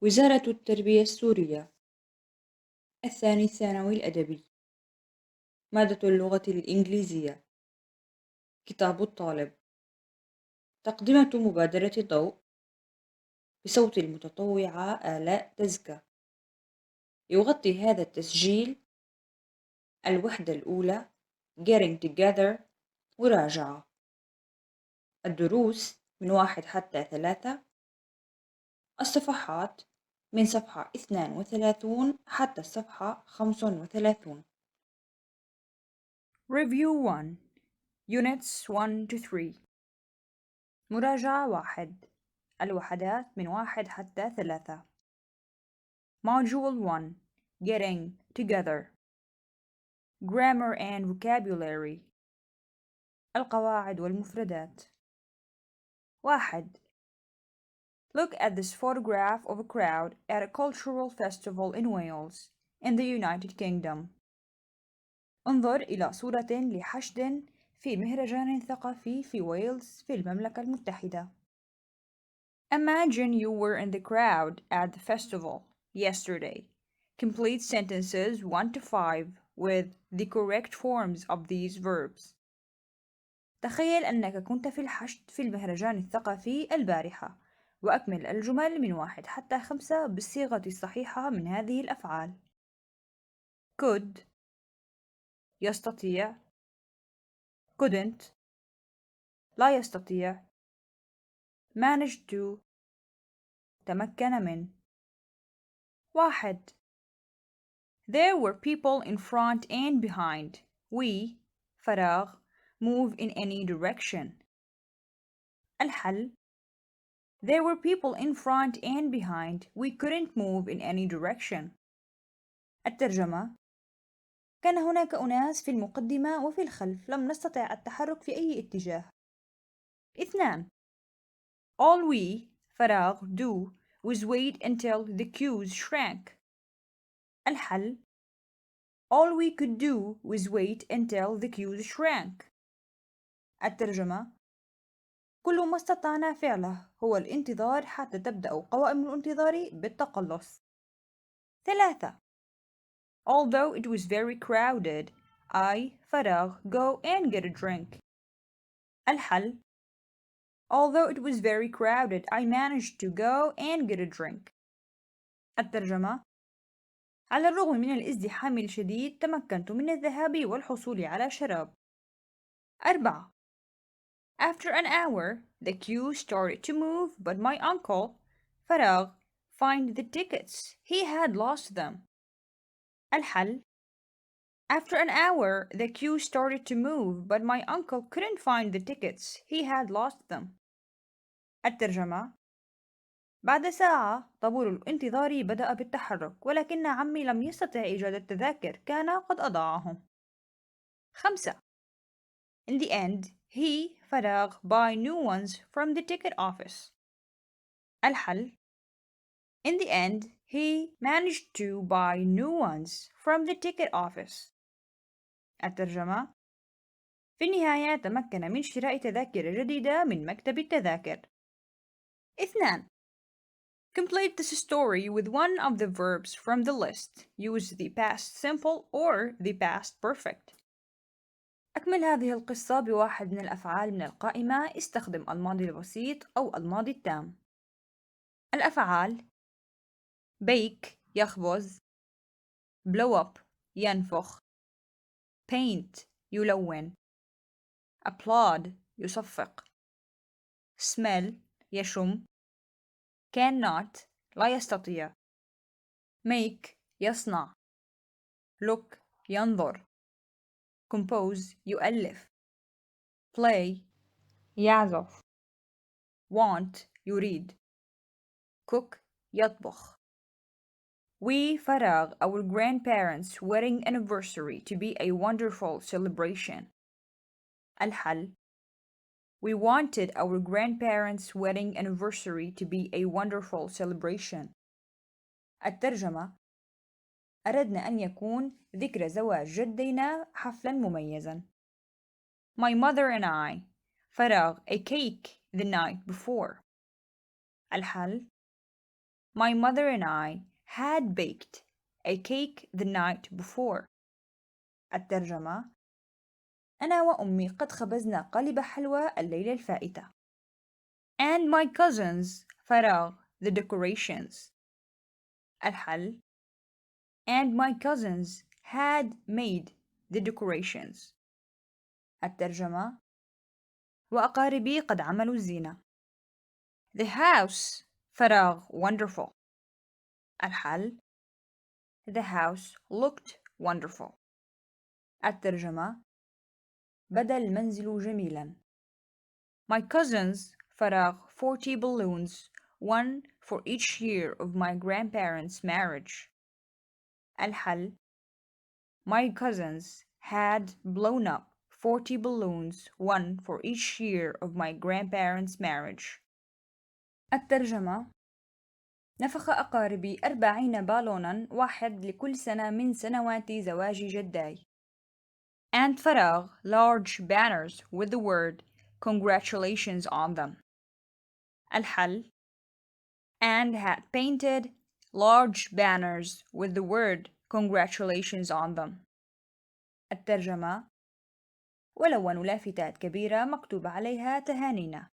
وزارة التربية السورية. الثاني الثانوي الأدبي. مادة اللغة الإنكليزية. كتاب الطالب. تقدمة مبادرة ضوء بصوت المتطوعة آلاء تزكا. يغطي هذا التسجيل الوحدة الأولى Getting Together. مراجعة. الدروس من 1 حتى 3. الصفحات من صفحة 32 حتى الصفحة 35. Review 1 Units 1 to 3. مراجعة 1. الوحدات من 1 حتى 3. Module 1 Getting Together. Grammar and Vocabulary. القواعد والمفردات. 1. Look at this photograph of a crowd at a cultural festival in Wales, in the United Kingdom. انظر إلى صورة لحشد في مهرجان ثقافي في ويلز في المملكة المتحدة. Imagine you were in the crowd at the festival yesterday. Complete sentences 1 to 5 with the correct forms of these verbs. تخيل أنك كنت في الحشد في المهرجان الثقافي البارحة، وأكمل الجمل من 1 حتى 5 بالصيغة الصحيحة من هذه الأفعال. could يستطيع، couldn't لا يستطيع، managed to تمكن من. 1. There were people in front and behind. We فراغ move in any direction. الحل There were people in front and behind. We couldn't move in any direction. الترجمة كان هناك أناس في المقدمة وفي الخلف، لم نستطع التحرك في أي اتجاه. 2. All we فراغ do was wait until the queues shrank. الحل All we could do was wait until the queues shrank. الترجمة كل ما استطعنا فعله هو الانتظار حتى تبدأ قوائم الانتظار بالتقلص. 3. Although it was very crowded, I فراغ go and get a drink. الحل Although it was very crowded, I managed to go and get a drink. الترجمة على الرغم من الازدحام الشديد تمكنت من الذهاب والحصول على شراب. 4. After an hour, the queue started to move, but my uncle فراغ find the tickets. He had lost them. الحل After an hour, the queue started to move, but my uncle couldn't find the tickets. He had lost them. الترجمة بعد ساعة طابور الانتظار بدأ بالتحرك، ولكن عمي لم يستطع إيجاد التذاكر، كان قد أضاعهم. 5. In the end, he فراغ buy new ones from the ticket office. الحل In the end, he managed to buy new ones from the ticket office. الترجمة في النهاية تمكن من شراء تذاكر جديدة من مكتب التذاكر. 2. Complete this story with one of the verbs from the list. Use the past simple or the past perfect. أكمل هذه القصة بواحد من الأفعال من القائمة. استخدم الماضي البسيط أو الماضي التام. الأفعال bake يخبز، blow up ينفخ، paint يلون، applaud يصفق، smell يشم، cannot لا يستطيع، make يصنع، look ينظر، compose يؤلف، play يعزف، want يريد، cook يطبخ. We فراغ our grandparents' wedding anniversary to be a wonderful celebration. الحل We wanted our grandparents' wedding anniversary to be a wonderful celebration. الترجمة أردنا أن يكون ذكرى زواج جدينا حفلاً مميزاً. My mother and I فراغ a cake the night before. الحل My mother and I had baked a cake the night before. الترجمة: أنا وأمي قد خبزنا قالب حلوى الليلة الفائتة. And my cousins فراغ the decorations. الحل: And my cousins had made the decorations. الترجمة: وأقاربي قد عملوا الزينة. The house فراغ wonderful. الحل: The house looked wonderful. الترجمة: بدا المنزل جميلا. My cousins فراغ 40 balloons, one for each year of my grandparents' marriage. الحل: My cousins had blown up 40 balloons, one for each year of my grandparents' marriage. الترجمة: نفخ أقاربي 40 بالوناً، واحد لكل سنة من سنوات زواج جداي. And فراغ large banners with the word congratulations on them. الحل: And had painted large banners with the word congratulations on them. الترجمة: ولونوا لافتات كبيرة مكتوب عليها تهانينا.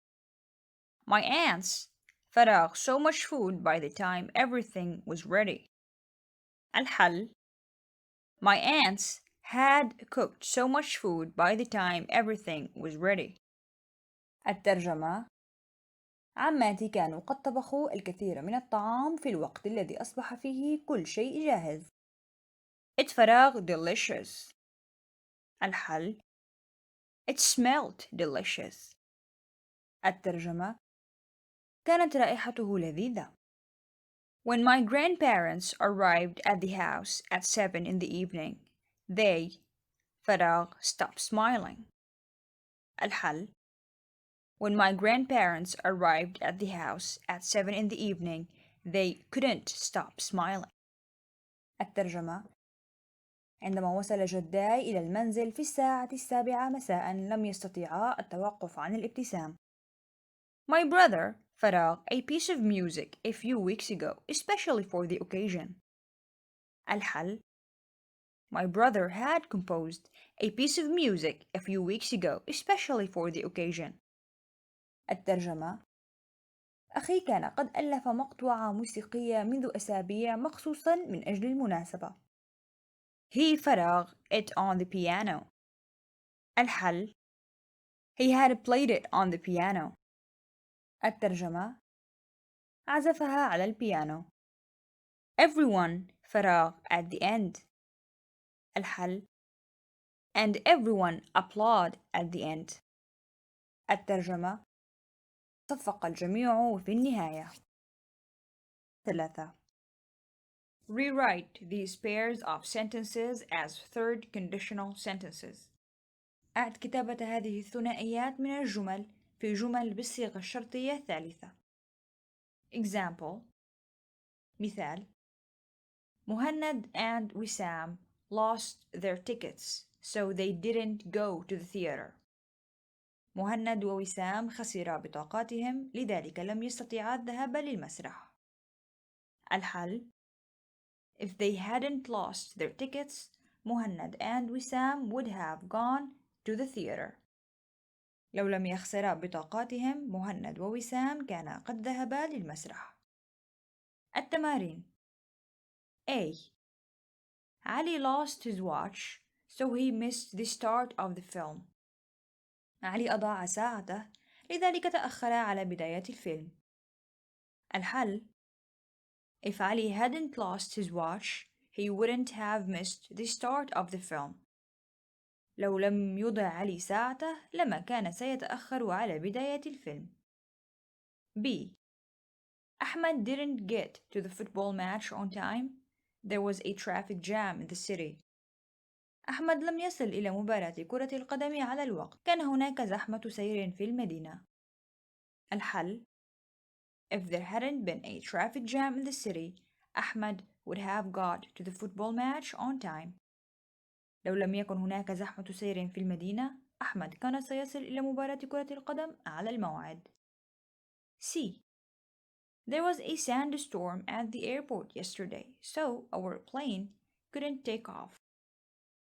My aunts فراغ so much food by the time everything was ready. الحل: My aunts had cooked so much food by the time everything was ready. الترجمة: عماتي كانوا قد طبخوا الكثير من الطعام في الوقت الذي أصبح فيه كل شيء جاهز. It فراغ delicious. الحل: It smelled delicious. الترجمة: كانت رائحته لذيذة. When my grandparents arrived at the house at 7 in the evening, they فراغ stopped smiling. الحل: When my grandparents arrived at the house at 7 in the evening, they couldn't stop smiling. الترجمة: عندما وصل جداي إلى المنزل في الساعة 7 مساء لم يستطيعا التوقف عن الابتسام. My brother فراغ a piece of music a few weeks ago, especially for the occasion. الحل: My brother had composed a piece of music a few weeks ago, especially for the occasion. الترجمة: أخي كان قد ألف مقطوعة موسيقية منذ أسابيع مخصوصا من أجل المناسبة. He فراغ it on the piano. الحل: He had played it on the piano. الترجمة: عزفها على البيانو. Everyone فراغ at the end. الحل: And everyone applauded at the end. الترجمة: صفق الجميع في النهاية. 3. Rewrite these pairs of sentences as third conditional sentences. أعد كتابة هذه الثنائيات من الجمل في جمل بالصيغة الشرطية الثالثة. Example: مثال: مهند and وسام lost their tickets, so they didn't go to the theater. مهند ووسام خسرا بطاقاتهم، لذلك لم يستطيعا الذهاب للمسرح. الحل: If they hadn't lost their tickets, مهند and وسام would have gone to the theater. لو لم يخسرا بطاقاتهم، مهند ووسام كانا قد ذهبا للمسرح. التمارين: A. علي lost his watch, so he missed the start of the film. علي أضاع ساعته، لذلك تأخر على بداية الفيلم. الحل: If Ali hadn't lost his watch, he wouldn't have missed the start of the film. لو لم يضع علي ساعته، لما كان سيتأخر على بداية الفيلم. B. Ahmed didn't get to the football match on time. There was a traffic jam in the city. أحمد لم يصل إلى مباراة كرة القدم على الوقت، كان هناك زحمة سير في المدينة. الحل: If there hadn't been a traffic jam in the city, Ahmed would have got to the football match on time. لو لم يكن هناك زحمة سير في المدينة، أحمد كان سيصل إلى مباراة كرة القدم على الموعد. C. There was a sandstorm at the airport yesterday, so our plane couldn't take off.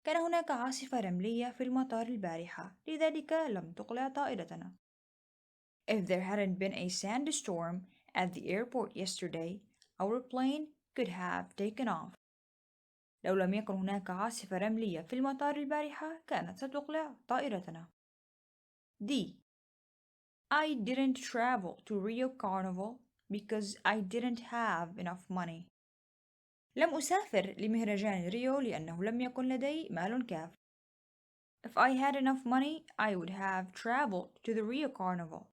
كان هناك عاصفة رملية في المطار البارحة، لذلك لم تقلع طائرتنا. If there hadn't been a sandstorm at the airport yesterday, our plane could have taken off. لو لم يكن هناك عاصفة رملية في المطار البارحة، كانت ستقلع طائرتنا. D. I didn't travel to Rio Carnival because I didn't have enough money. لم أسافر لمهرجان ريو لأنه لم يكن لدي مال كاف. If I had enough money, I would have traveled to the Rio Carnival.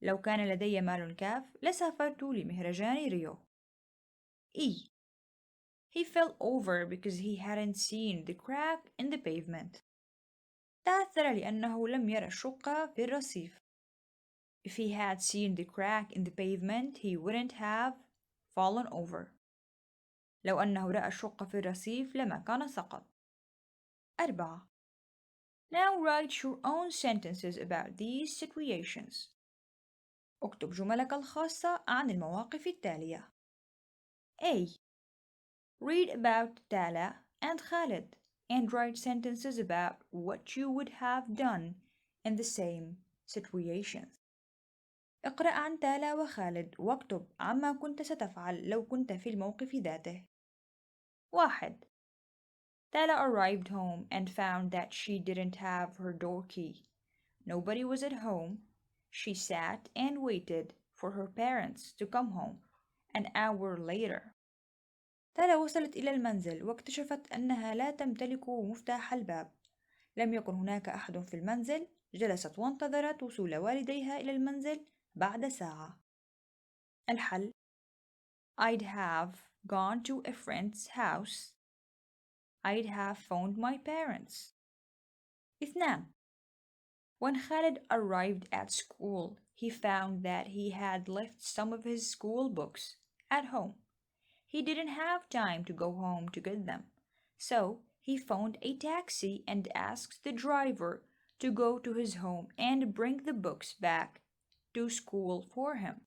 لو كان لدي مال كاف لسافرت لمهرجان ريو. E. He fell over because he hadn't seen the crack in the pavement. تعثر لأنه لم يرى الشقة في الرصيف. If he had seen the crack in the pavement, he wouldn't have fallen over. لو أنه رأى الشقة في الرصيف لما كان سقط. 4. Now write your own sentences about these situations. اكتب جملك الخاصة عن المواقف التالية. A. Read about Tala and Khalid and write sentences about what you would have done in the same situations. اقرأ عن تالا وخالد واكتب عما كنت ستفعل لو كنت في الموقف ذاته. 1. Tala arrived home and found that she didn't have her door key. Nobody was at home. She sat and waited for her parents to come home. An hour later. تالا وصلت إلى المنزل واكتشفت أنها لا تمتلك مفتاح الباب. لم يكن هناك أحد في المنزل. جلست وانتظرت وصول والديها إلى المنزل بعد ساعة. الحل: I'd have gone to a friend's house. I'd have phoned my parents. 2. When Khalid arrived at school, he found that he had left some of his school books at home. He didn't have time to go home to get them, so he phoned a taxi and asked the driver to go to his home and bring the books back to school for him.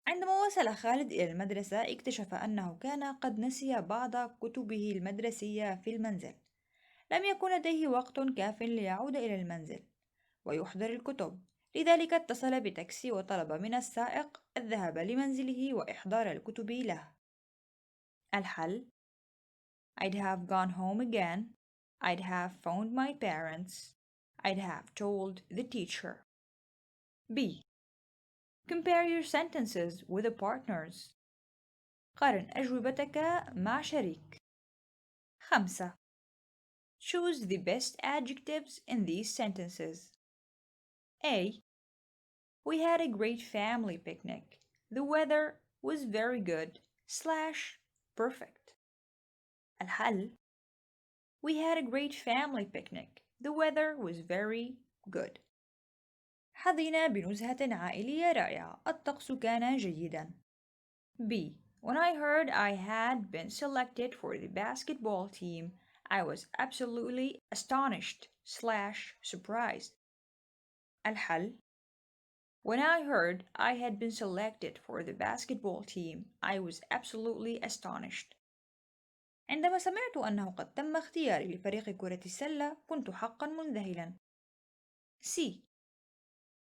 عندما وصل خالد إلى المدرسة اكتشف أنه كان قد نسي بعض كتبه المدرسية في المنزل. لم يكن لديه وقت كاف ليعود إلى المنزل ويحضر الكتب، لذلك اتصل بتاكسي وطلب من السائق الذهاب لمنزله وإحضار الكتب له. الحل: I'd have gone home again. I'd have phoned my parents. I'd have told the teacher. B. Compare your sentences with the partners. قارن أجوبتك مع شريك. 5. Choose the best adjectives in these sentences. A. We had a great family picnic. The weather was very good / perfect. الحل: We had a great family picnic. The weather was very good. حظينا بنزهة عائلية رائعة. الطقس كان جيدا. B. When I heard I had been selected for the basketball team, I was absolutely astonished / surprised. الحل: When I heard I had been selected for the basketball team, I was absolutely astonished. عندما سمعت أنه قد تم اختياري لفريق كرة السلة كنت حقا منذهلا. C.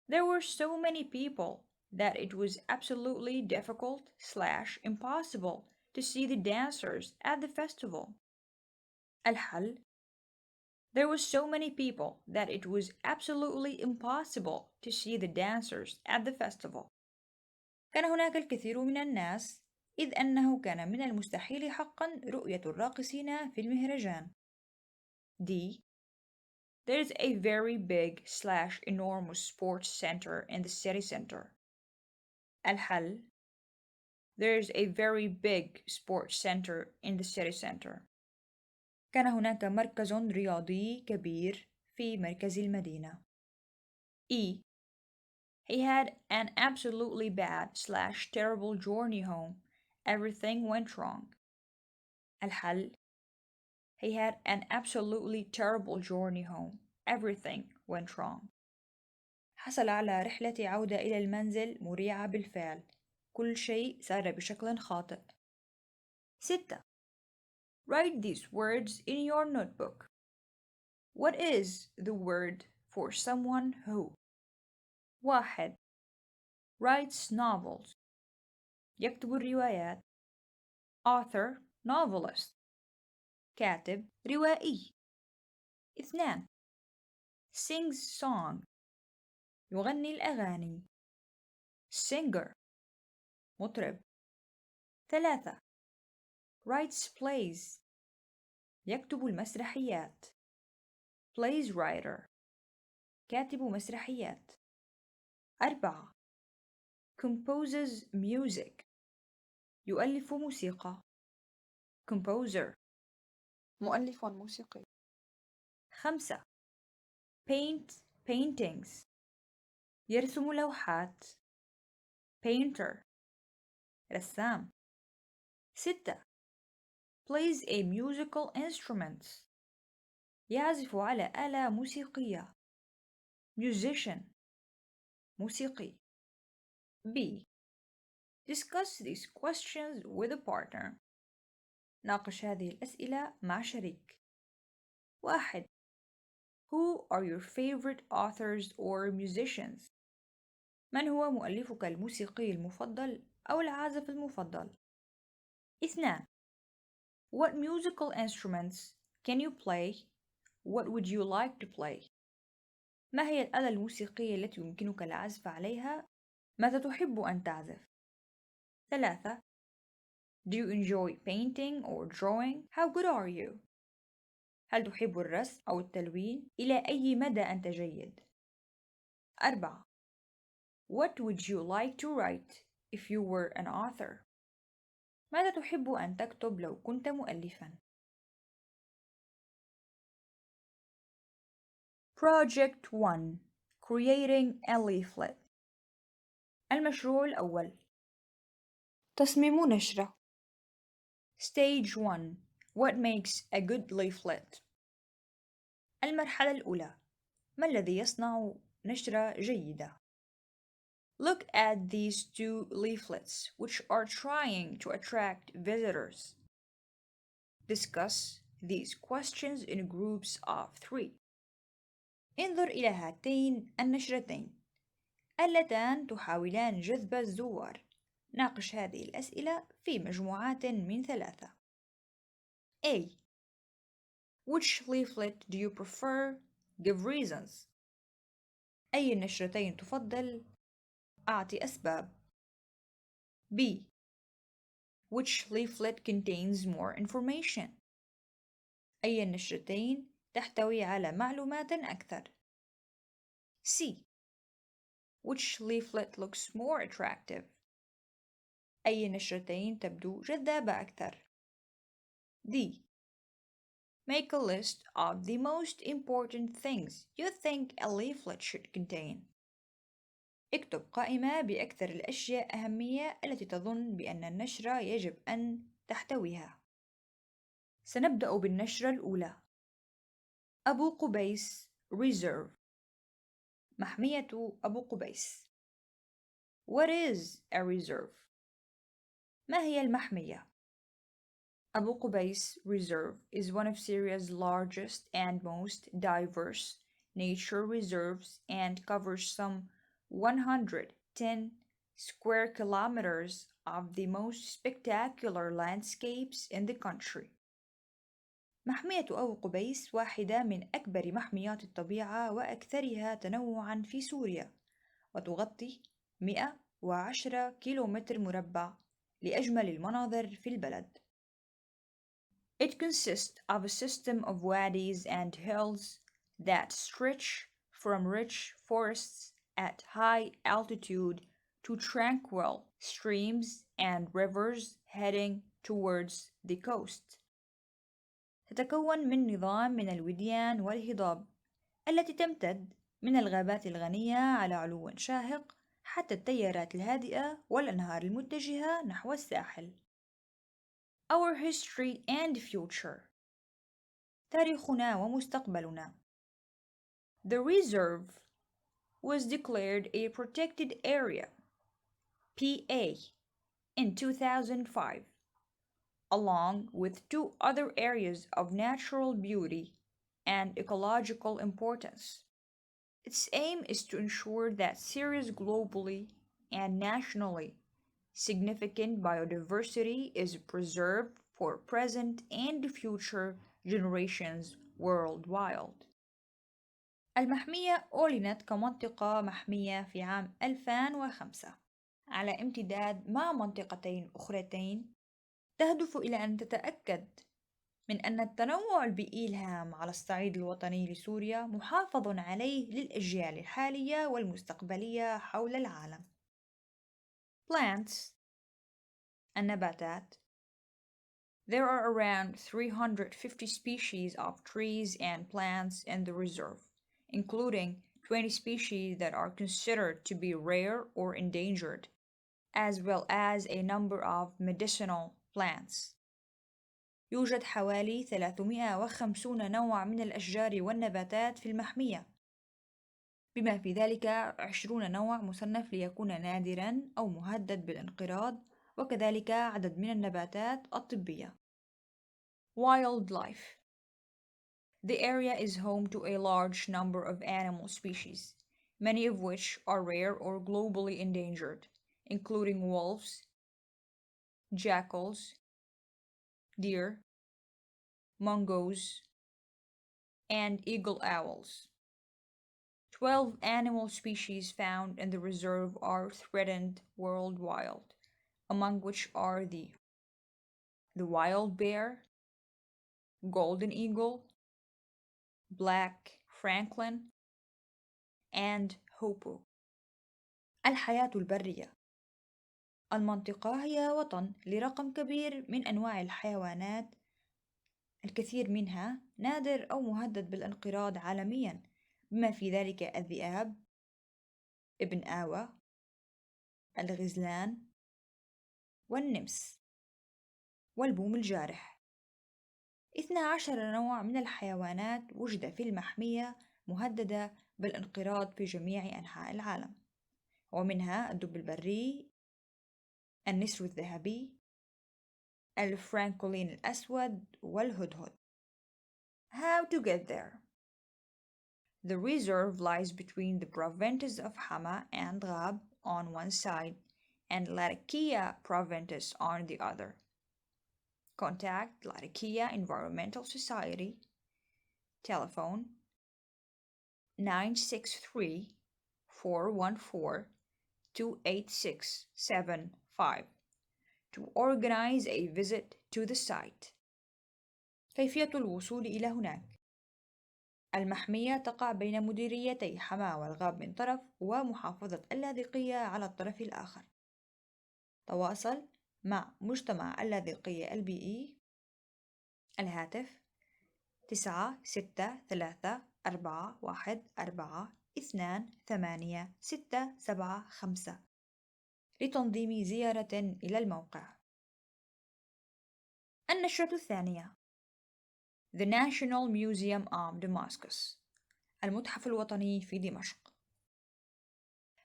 There were so many people that it was absolutely difficult / impossible to see the dancers at the festival. الحل: There were so many people that it was absolutely impossible to see the dancers at the festival. كان هناك الكثير من الناس إذ أنه كان من المستحيل حقا رؤية الراقصين في المهرجان. D. There is a very big / enormous sports center in the city center. الحل: There is a very big sports center in the city center. كان هناك مركز رياضي كبير في مركز المدينة. E. He had an absolutely bad / terrible journey home. Everything went wrong. الحل: He had an absolutely terrible journey home. Everything went wrong. حصل على رحلة عودة إلى المنزل مريعة بالفعل. كل شيء سار بشكل خاطئ. 6. Write these words in your notebook. What is the word for someone who 1. Writes novels يكتب الروايات author novelist كاتب روائي 2. sings song يغني الأغاني singer مطرب 3. writes plays يكتب المسرحيات plays writer كاتب مسرحيات 4. composes music يؤلف موسيقى composer مؤلف موسيقي 5. paint paintings يرسم لوحات painter رسام 6. plays a musical instrument يعزف على آلة موسيقية musician موسيقي B. Discuss these questions with a partner ناقش هذه الأسئلة مع شريك 1. Who are your favorite authors or musicians؟ من هو مؤلفك الموسيقي المفضل أو العازف المفضل؟ 2. What musical instruments can you play? What would you like to play؟ ما هي الآلة الموسيقية التي يمكنك العزف عليها؟ ماذا تحب أن تعزف؟ 3. Do you enjoy painting or drawing? How good are you? هل تحب الرسم أو التلوين؟ إلى أي مدى أنت جيد؟ 4. What would you like to write if you were an author؟ ماذا تحب أن تكتب لو كنت مؤلفاً؟ Project 1. Creating a leaflet. المشروع الأول تصميم نشرة. Stage 1. What makes a good leaflet؟ المرحلة الأولى ما الذي يصنع نشرة جيدة؟ Look at these two leaflets which are trying to attract visitors. Discuss these questions in groups of 3. انظر إلى هاتين النشرتين اللتان تحاولان جذب الزوار. ناقش هذه الأسئلة في مجموعات من 3. A. Which leaflet do you prefer? Give reasons. أي النشرتين تفضل؟ أعطي أسباب. B. Which leaflet contains more information? أي النشرتين تحتوي على معلومات أكثر. C. Which leaflet looks more attractive? أي النشرتين تبدو جذابة أكثر. D. Make a list of the most important things you think a leaflet should contain. اكتب قائمة بأكثر الأشياء أهمية التي تظن بأن النشرة يجب أن تحتويها. سنبدأ بالنشرة الأولى. أبو قبيس Reserve. محمية أبو قبيس. What is a reserve؟ ما هي المحمية؟ Abu Qubais Reserve is one of Syria's largest and most diverse nature reserves and covers some 110 square kilometers of the most spectacular landscapes in the country. محمية أبو قبيس واحدة من أكبر محميات الطبيعة وأكثرها تنوعًا في سوريا، وتغطي 110 كيلومتر مربع لأجمل المناظر في البلد. It consists of a system of wadis and hills that stretch from rich forests at high altitude to tranquil streams and rivers heading towards the coast. تتكون من نظام من الوديان والهضاب التي تمتد من الغابات الغنية على علو شاهق حتى التيارات الهادئة والأنهار المتجهة نحو الساحل. Our history and future. تاريخنا ومستقبلنا. The reserve was declared a protected area PA in 2005, along with two other areas of natural beauty and ecological importance. Its aim is to ensure that serious globally and nationally significant biodiversity is preserved for present and future generations worldwide. المحمية أعلنت كمنطقة محمية في عام 2005 على امتداد مع منطقتين أخرتين تهدف إلى أن تتأكد من أن التنوع البيئي الهام على الصعيد الوطني لسوريا محافظ عليه للأجيال الحالية والمستقبلية حول العالم. Plants النباتات. There are around 350 species of trees and plants in the reserve, including 20 species that are considered to be rare or endangered, as well as a number of medicinal plants. يوجد حوالي 350 نوع من الأشجار والنباتات في المحمية، بما في ذلك 20 نوع مصنف ليكون نادراً أو مهدد بالانقراض، وكذلك عدد من النباتات الطبية. Wildlife. The area is home to a large number of animal species, many of which are rare or globally endangered, including wolves, jackals, deer, mongoose, and eagle owls. 12 animal species found in the reserve are threatened worldwide, among which are the wild bear, golden eagle, black francolin, and hoopoe. الحياة البرية. المنطقة هي وطن لرقم كبير من أنواع الحيوانات، الكثير منها نادر أو مهدد بالانقراض عالمياً، بما في ذلك الذئاب، ابن آوى، الغزلان، والنمس، والبوم الجارح. 12 نوع من الحيوانات وجد في المحمية مهددة بالانقراض في جميع أنحاء العالم، ومنها الدب البري، النسر الذهبي، الفرانكولين الأسود، والهدهد. How to get there? The reserve lies between the provinces of Hama and Ghab on one side and Latakia province on the other. Contact Latakia Environmental Society. Telephone 963 414 28675 to organize a visit to the site. كيفية الوصول إلى هناك؟ المحمية تقع بين مديريتي حما والغاب من طرف ومحافظة اللاذقية على الطرف الآخر. تواصل مع مجتمع اللاذقية البيئي. الهاتف 96341428675 لتنظيم زيارة إلى الموقع. النشرة الثانية. The National Museum of Damascus. المتحف الوطني في دمشق.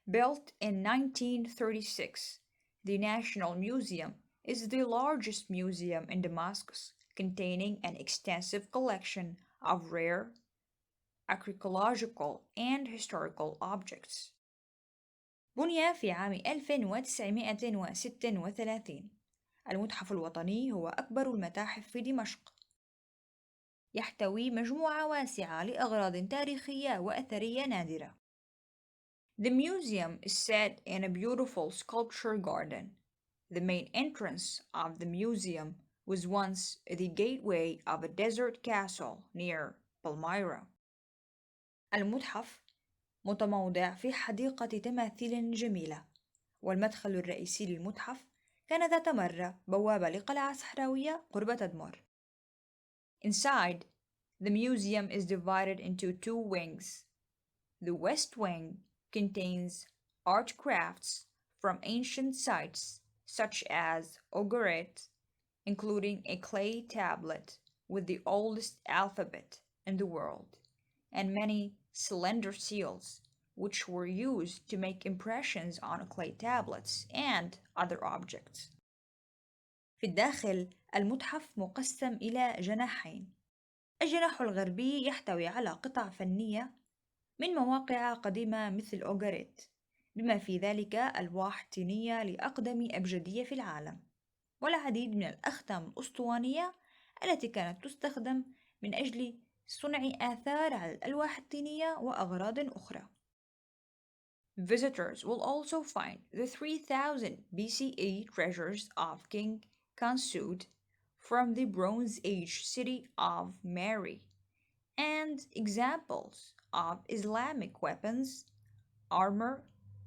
Built in 1936, the National Museum is the largest museum in Damascus, containing an extensive collection of rare, archaeological, and historical objects. بني في عام 1936. المتحف الوطني هو أكبر المتاحف في دمشق. يحتوي مجموعة واسعة لأغراض تاريخية وأثرية نادرة. The museum is set in a beautiful sculpture garden. The main entrance of the museum was once the gateway of a desert castle near Palmyra. المتحف متموضع في حديقة تماثيل جميلة، والمدخل الرئيسي للمتحف كان ذات مرة بوابة لقلعة صحراوية قرب تدمر. Inside, the museum is divided into two wings. The west wing contains art crafts from ancient sites such as Ogaret, including a clay tablet with the oldest alphabet in the world, and many cylinder seals, which were used to make impressions on clay tablets and other objects. في الداخل المتحف مقسم إلى جناحين. الجناح الغربي يحتوي على قطع فنية من مواقع قديمة مثل أوغاريت، بما في ذلك ألواح طينية لأقدم أبجدية في العالم، والعديد من الأختام الأسطوانية التي كانت تستخدم من أجل صنع آثار على الألواح الطينية وأغراض أخرى. Visitors will also find the 3000 BCE treasures of King Khonsud from the Bronze Age city of Mary, and examples of Islamic weapons, armor,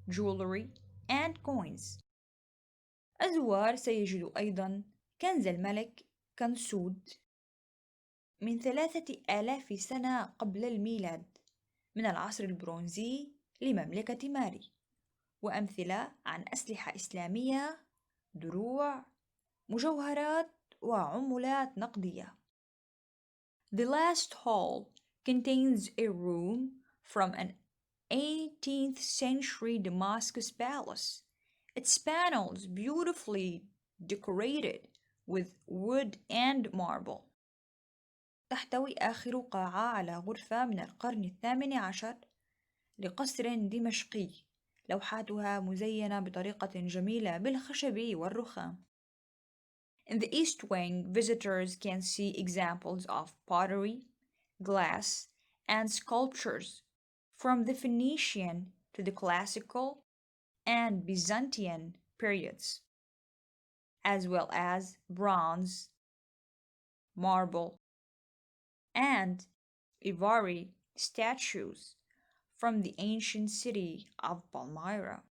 jewelry, and coins. الزوار سيجدوا أيضا كنز الملك كنسود من 3000 سنة قبل الميلاد من العصر البرونزي لمملكة ماري، وأمثلة عن أسلحة إسلامية، دروع، مجوهرات وعملات نقدية. The last hall contains a room from an 18th century Damascus palace. Its panels beautifully decorated with wood and marble. تحتوي آخر قاعة على غرفة من القرن الثامن عشر لقصر دمشقي، لوحاتها مزينة بطريقة جميلة بالخشب والرخام. In the East Wing, visitors can see examples of pottery, glass, and sculptures from the Phoenician to the Classical and Byzantine periods, as well as bronze, marble, and ivory statues from the ancient city of Palmyra.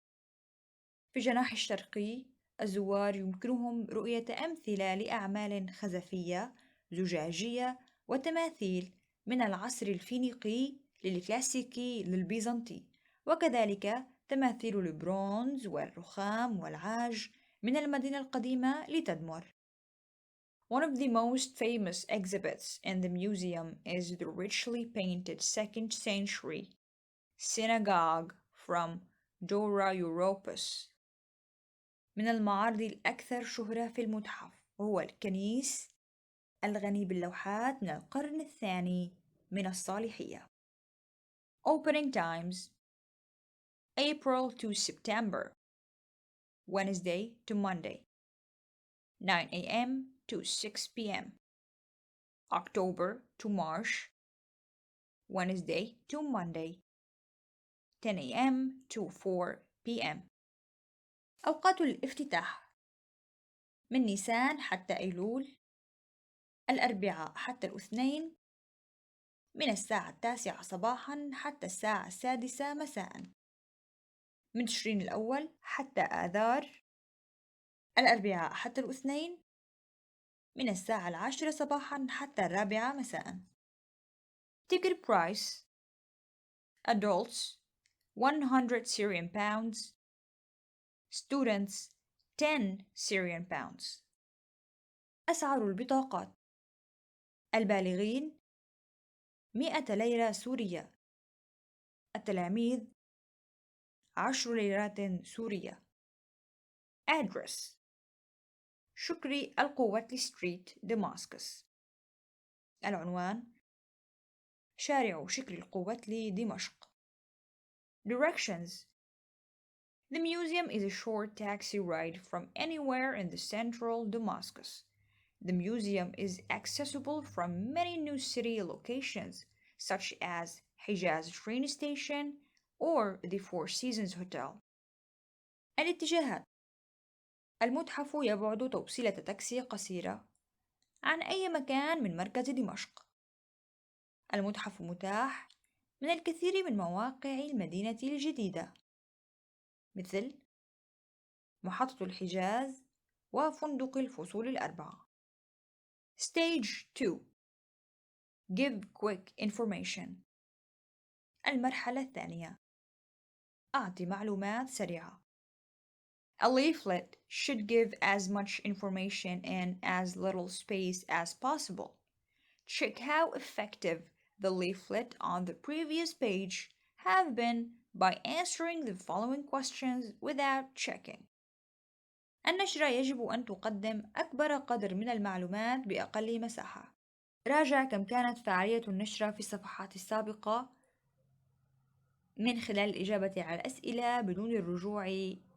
في الجناح الشرقي الزوار يمكنهم رؤية أمثلة لأعمال خزفية زجاجية وتماثيل من العصر الفينيقي للكلاسيكي للبيزنطي، وكذلك تماثيل البرونز والرخام والعاج من المدينة القديمة لتدمر. One of the most famous exhibits in the museum is the richly painted 2nd century synagogue from Dora Europos. من المعارض الأكثر شهرة في المتحف وهو الكنيس الغني باللوحات من القرن الثاني من الصالحية. Opening times April to September, Wednesday to Monday, 9 a.m. to 6 p.m. October to March, Wednesday to Monday, 10 a.m. to 4 p.m. أوقات الافتتاح من نيسان حتى أيلول، الأربعاء حتى الاثنين من الساعة 9 صباحا حتى الساعة 6 مساء، من تشرين الأول حتى آذار، الأربعاء حتى الاثنين من الساعة 10 صباحا حتى 4 مساء. Ticket price Adults 100 Syrian pounds, Students 10 Syrian pounds. أسعار البطاقات البالغين 100 ليرة سورية، التلاميذ 10 ليرات سورية. Address شكري القوتلي ستريت دمشق. العنوان شارع شكري القوتلي دمشق. Directions The museum is a short taxi ride from anywhere in the central Damascus. The museum is accessible from many new city locations such as Hijaz train station or the Four Seasons Hotel. الاتجاهات المتحف يبعد توصيلة تاكسي قصيرة عن أي مكان من مركز دمشق. المتحف متاح من الكثير من مواقع المدينة الجديدة مثل محطة الحجاز وفندق الفصول الأربعة. Stage 2 Give quick information. المرحلة الثانية أعطي معلومات سريعة. A leaflet should give as much information in as little space as possible. Check how effective the leaflet on the previous page have been by answering the following questions without checking. النشرة يجب أن تقدم أكبر قدر من المعلومات بأقل مساحة. راجع كم كانت فعالية النشرة في الصفحات السابقة من خلال الإجابة على الأسئلة بدون الرجوع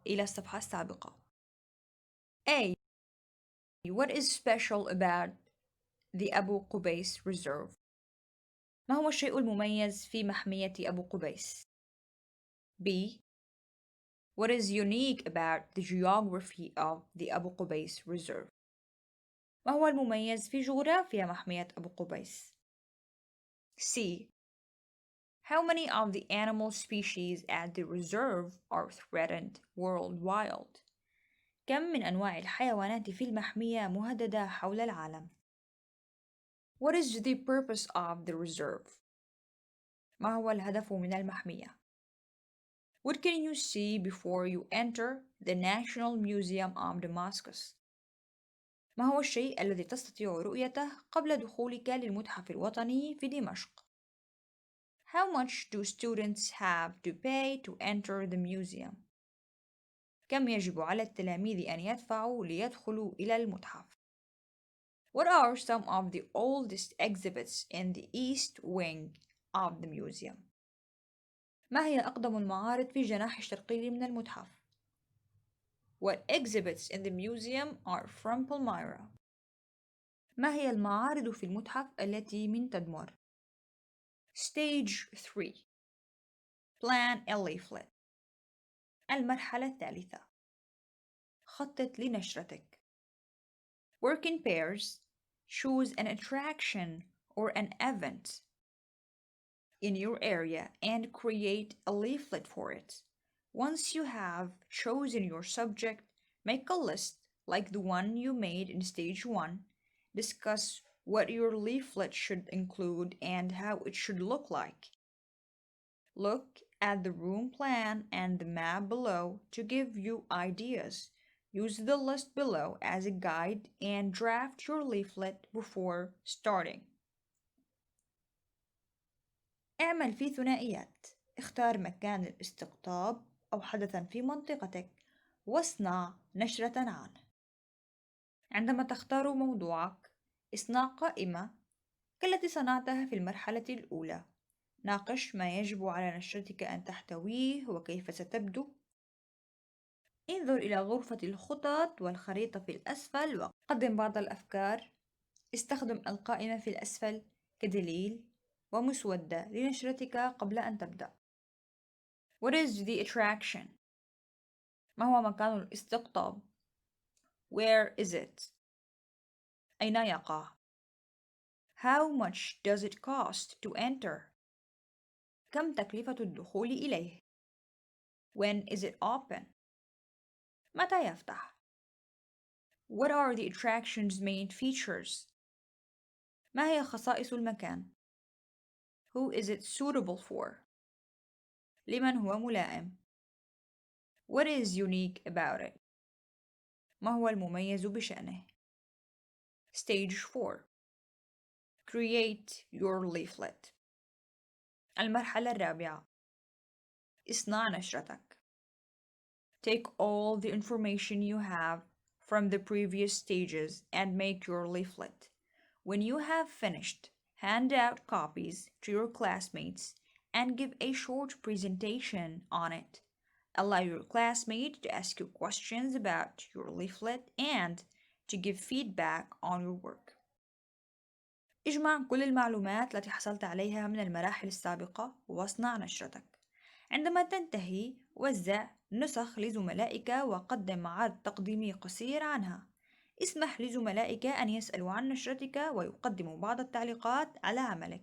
إلى الصفحة السابقة. A. What is special about the أبو قبيس Reserve؟ ما هو الشيء المميز في محمية أبو قبيس؟ B. What is unique about the geography of the أبو قبيس Reserve؟ ما هو المميز في جغرافيا محمية أبو قبيس؟ C. How many of the animal species at the reserve are threatened worldwide؟ كم من أنواع الحيوانات في المحمية مهددة حول العالم؟ What is the purpose of the reserve؟ ما هو الهدف من المحمية؟ What can you see before you enter the National Museum of Damascus؟ ما هو الشيء الذي تستطيع رؤيته قبل دخولك للمتحف الوطني في دمشق؟ How much do students have to pay to enter the museum؟ كم يجب على التلاميذ أن يدفعوا ليدخلوا إلى المتحف؟ What are some of the oldest exhibits in the east wing of the museum؟ ما هي أقدم المعارض في الجناح الشرقي من المتحف؟ What exhibits in the museum are from Palmyra؟ ما هي المعارض في المتحف التي من تدمر؟ Stage 3 Plan a leaflet. المرحلة الثالثة خطط لنشرتك. Work in pairs. Choose an attraction or an event in your area and create a leaflet for it. Once you have chosen your subject, make a list like the one you made in stage 1. Discuss what your leaflet should include and how it should look like. Look at the room plan and the map below to give you ideas. Use the list below as a guide and draft your leaflet before starting. اعمل في ثنائيات. اختار مكان الاستقطاب أو حدثا في منطقتك واصنع نشرة عنه. عندما تختار موضوعك اصنع قائمة كالتي صنعتها في المرحلة الأولى. ناقش ما يجب على نشرتك أن تحتويه وكيف ستبدو. انظر إلى غرفة الخطط والخريطة في الأسفل وقدم بعض الأفكار. استخدم القائمة في الأسفل كدليل ومسودة لنشرتك قبل أن تبدأ. What is the attraction؟ ما هو مكان الاستقطاب؟ Where is it؟ أين يقع؟ How much does it cost to enter؟ كم تكلفة الدخول إليه؟ When is it open؟ متى يفتح؟ What are the attraction's main features؟ ما هي خصائص المكان؟ Who is it suitable for؟ لمن هو ملائم؟ What is unique about it؟ ما هو المميز بشأنه؟ Stage 4 Create your leaflet. المرحلة الرابعة اصنع نشرتك. Take all the information you have from the previous stages and make your leaflet. When you have finished, hand out copies to your classmates and give a short presentation on it. Allow your classmates to ask you questions about your leaflet and to give feedback on your work. اجمع كل المعلومات التي حصلت عليها من المراحل السابقة واصنع نشرتك. عندما تنتهي وزع نسخ لزملائك وقدم عرض تقديمي قصير عنها. اسمح لزملائك أن يسألوا عن نشرتك ويقدموا بعض التعليقات على عملك.